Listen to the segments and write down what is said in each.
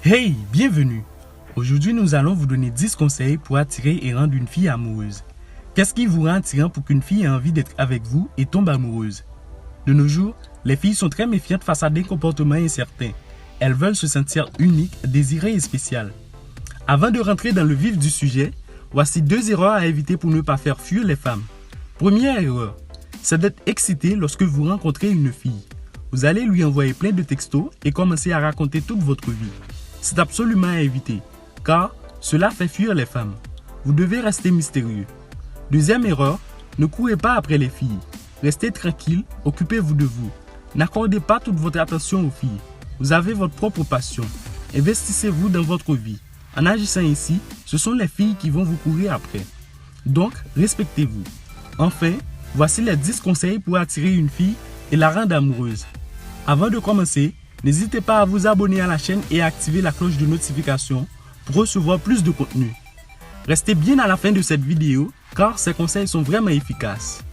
Hey, bienvenue! Aujourd'hui, nous allons vous donner 10 conseils pour attirer et rendre une fille amoureuse. Qu'est-ce qui vous rend attirant pour qu'une fille ait envie d'être avec vous et tombe amoureuse? De nos jours, les filles sont très méfiantes face à des comportements incertains. Elles veulent se sentir uniques, désirées et spéciales. Avant de rentrer dans le vif du sujet, voici 2 erreurs à éviter pour ne pas faire fuir les femmes. Première erreur, c'est d'être excité lorsque vous rencontrez une fille. Vous allez lui envoyer plein de textos et commencer à raconter toute votre vie. C'est absolument à éviter, car cela fait fuir les femmes. Vous devez rester mystérieux. Deuxième erreur, ne courez pas après les filles. Restez tranquille, occupez-vous de vous. N'accordez pas toute votre attention aux filles. Vous avez votre propre passion. Investissez-vous dans votre vie. En agissant ainsi, ce sont les filles qui vont vous courir après. Donc, respectez-vous. Enfin, voici les 10 conseils pour attirer une fille et la rendre amoureuse. Avant de commencer, n'hésitez pas à vous abonner à la chaîne et à activer la cloche de notification pour recevoir plus de contenu. Restez bien à la fin de cette vidéo car ces conseils sont vraiment efficaces.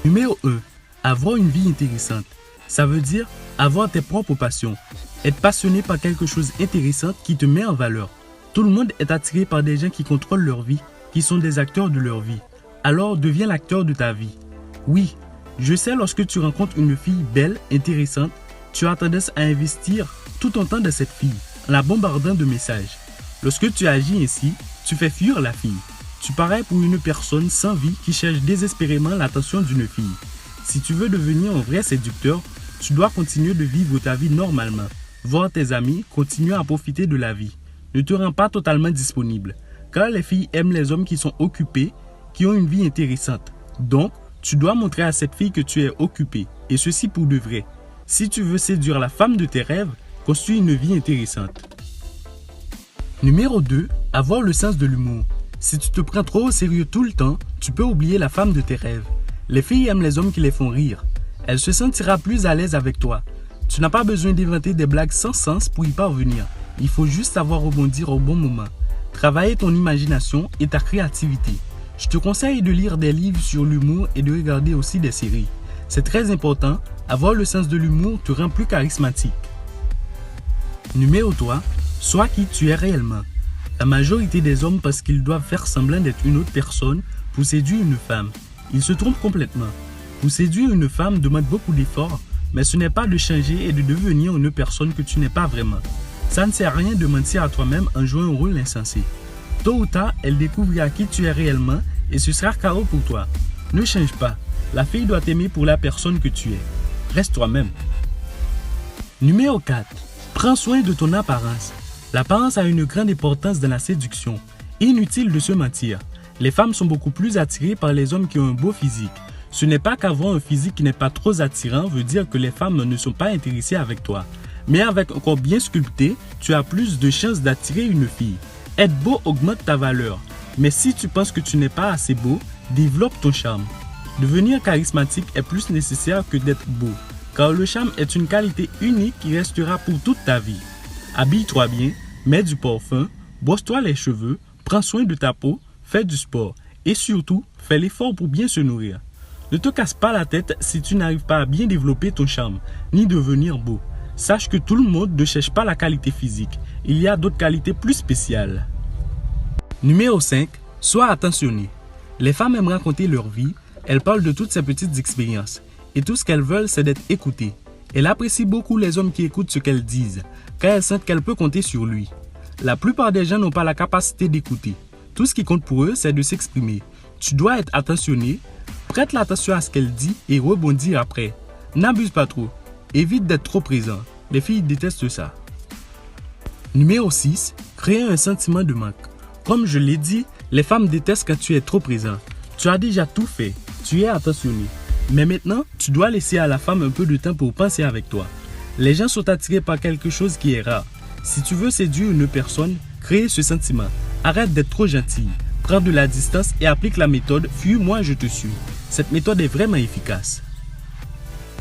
Numéro 1. Avoir une vie intéressante. Ça veut dire avoir tes propres passions. Être passionné par quelque chose d'intéressant qui te met en valeur. Tout le monde est attiré par des gens qui contrôlent leur vie, qui sont des acteurs de leur vie. Alors deviens l'acteur de ta vie. Oui, je sais, lorsque tu rencontres une fille belle, intéressante, tu as tendance à investir tout ton temps dans cette fille, en la bombardant de messages. Lorsque tu agis ainsi, tu fais fuir la fille. Tu parais pour une personne sans vie qui cherche désespérément l'attention d'une fille. Si tu veux devenir un vrai séducteur, tu dois continuer de vivre ta vie normalement. Voir tes amis, continuer à profiter de la vie. Ne te rends pas totalement disponible, car les filles aiment les hommes qui sont occupés, qui ont une vie intéressante. Donc, tu dois montrer à cette fille que tu es occupé, et ceci pour de vrai. Si tu veux séduire la femme de tes rêves, construis une vie intéressante. Numéro 2. Avoir le sens de l'humour. Si tu te prends trop au sérieux tout le temps, tu peux oublier la femme de tes rêves. Les filles aiment les hommes qui les font rire. Elle se sentira plus à l'aise avec toi. Tu n'as pas besoin d'inventer des blagues sans sens pour y parvenir. Il faut juste savoir rebondir au bon moment. Travailler ton imagination et ta créativité. Je te conseille de lire des livres sur l'humour et de regarder aussi des séries. C'est très important, avoir le sens de l'humour te rend plus charismatique. Numéro 3. Sois qui tu es réellement. La majorité des hommes pensent qu'ils doivent faire semblant d'être une autre personne pour séduire une femme. Ils se trompent complètement. Pour séduire une femme demande beaucoup d'efforts, mais ce n'est pas de changer et de devenir une personne que tu n'es pas vraiment. Ça ne sert à rien de mentir à toi-même en jouant un rôle insensé. Tôt ou tard, elle découvrira qui tu es réellement et ce sera chaos pour toi. Ne change pas. La fille doit t'aimer pour la personne que tu es. Reste toi-même. Numéro 4. Prends soin de ton apparence. L'apparence a une grande importance dans la séduction. Inutile de se mentir. Les femmes sont beaucoup plus attirées par les hommes qui ont un beau physique. Ce n'est pas qu'avoir un physique qui n'est pas trop attirant veut dire que les femmes ne sont pas intéressées avec toi. Mais avec un corps bien sculpté, tu as plus de chances d'attirer une fille. Être beau augmente ta valeur. Mais si tu penses que tu n'es pas assez beau, développe ton charme. Devenir charismatique est plus nécessaire que d'être beau, car le charme est une qualité unique qui restera pour toute ta vie. Habille-toi bien, mets du parfum, brosse-toi les cheveux, prends soin de ta peau, fais du sport et surtout, fais l'effort pour bien se nourrir. Ne te casse pas la tête si tu n'arrives pas à bien développer ton charme, ni devenir beau. Sache que tout le monde ne cherche pas la qualité physique, il y a d'autres qualités plus spéciales. Numéro 5. Sois attentionné. Les femmes aiment raconter leur vie, elles parlent de toutes ces petites expériences, et tout ce qu'elles veulent c'est d'être écoutées. Elles apprécient beaucoup les hommes qui écoutent ce qu'elles disent, car elles sentent qu'elles peuvent compter sur lui. La plupart des gens n'ont pas la capacité d'écouter. Tout ce qui compte pour eux c'est de s'exprimer. Tu dois être attentionné, prête l'attention à ce qu'elle dit et rebondir après. N'abuse pas trop, évite d'être trop présent. Les filles détestent ça. Numéro 6. Créer un sentiment de manque. Comme je l'ai dit, les femmes détestent quand tu es trop présent. Tu as déjà tout fait, tu es attentionné. Mais maintenant, tu dois laisser à la femme un peu de temps pour penser avec toi. Les gens sont attirés par quelque chose qui est rare. Si tu veux séduire une personne, crée ce sentiment. Arrête d'être trop gentil. Prends de la distance et applique la méthode « Fuis-moi, je te suis ». Cette méthode est vraiment efficace.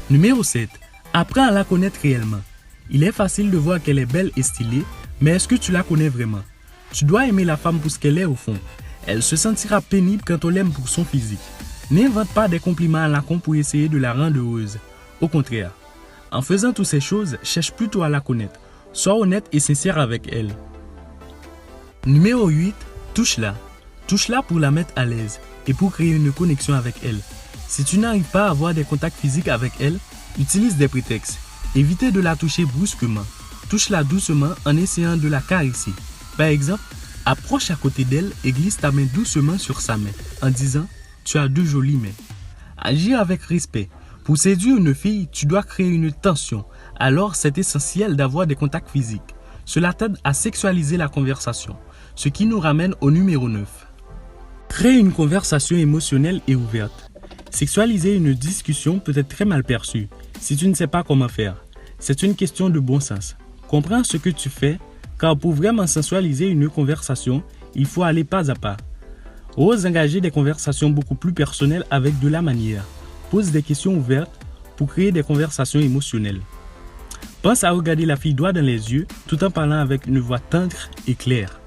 Numéro 7. Apprends à la connaître réellement. Il est facile de voir qu'elle est belle et stylée, mais est-ce que tu la connais vraiment? Tu dois aimer la femme pour ce qu'elle est au fond. Elle se sentira pénible quand on l'aime pour son physique. N'invente pas des compliments à la con pour essayer de la rendre heureuse. Au contraire, en faisant toutes ces choses, cherche plutôt à la connaître. Sois honnête et sincère avec elle. Numéro 8. Touche-la. Touche-la pour la mettre à l'aise et pour créer une connexion avec elle. Si tu n'arrives pas à avoir des contacts physiques avec elle, utilise des prétextes. Évitez de la toucher brusquement. Touche-la doucement en essayant de la caresser. Par exemple, approche à côté d'elle et glisse ta main doucement sur sa main en disant « Tu as deux jolies mains ». Agir avec respect. Pour séduire une fille, tu dois créer une tension. Alors, c'est essentiel d'avoir des contacts physiques. Cela t'aide à sexualiser la conversation. Ce qui nous ramène au numéro 9. Créer une conversation émotionnelle et ouverte. Sexualiser une discussion peut être très mal perçu si tu ne sais pas comment faire. C'est une question de bon sens. Comprends ce que tu fais, car pour vraiment sensualiser une conversation, il faut aller pas à pas. Ose engager des conversations beaucoup plus personnelles avec de la manière. Pose des questions ouvertes pour créer des conversations émotionnelles. Pense à regarder la fille droit dans les yeux tout en parlant avec une voix tendre et claire.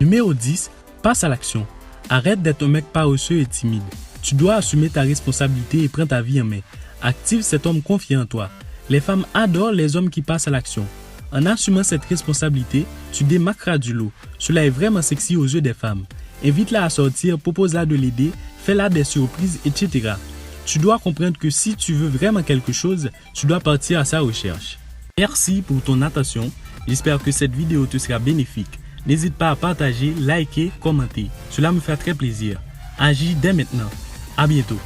Numéro 10. Passe à l'action. Arrête d'être un mec paresseux et timide. Tu dois assumer ta responsabilité et prendre ta vie en main. Active cet homme confiant en toi. Les femmes adorent les hommes qui passent à l'action. En assumant cette responsabilité, tu démarqueras du lot. Cela est vraiment sexy aux yeux des femmes. Invite-la à sortir, propose-la de l'aider, fais-la des surprises, etc. Tu dois comprendre que si tu veux vraiment quelque chose, tu dois partir à sa recherche. Merci pour ton attention. J'espère que cette vidéo te sera bénéfique. N'hésite pas à partager, liker, commenter. Cela me fait très plaisir. Agis dès maintenant. À bientôt.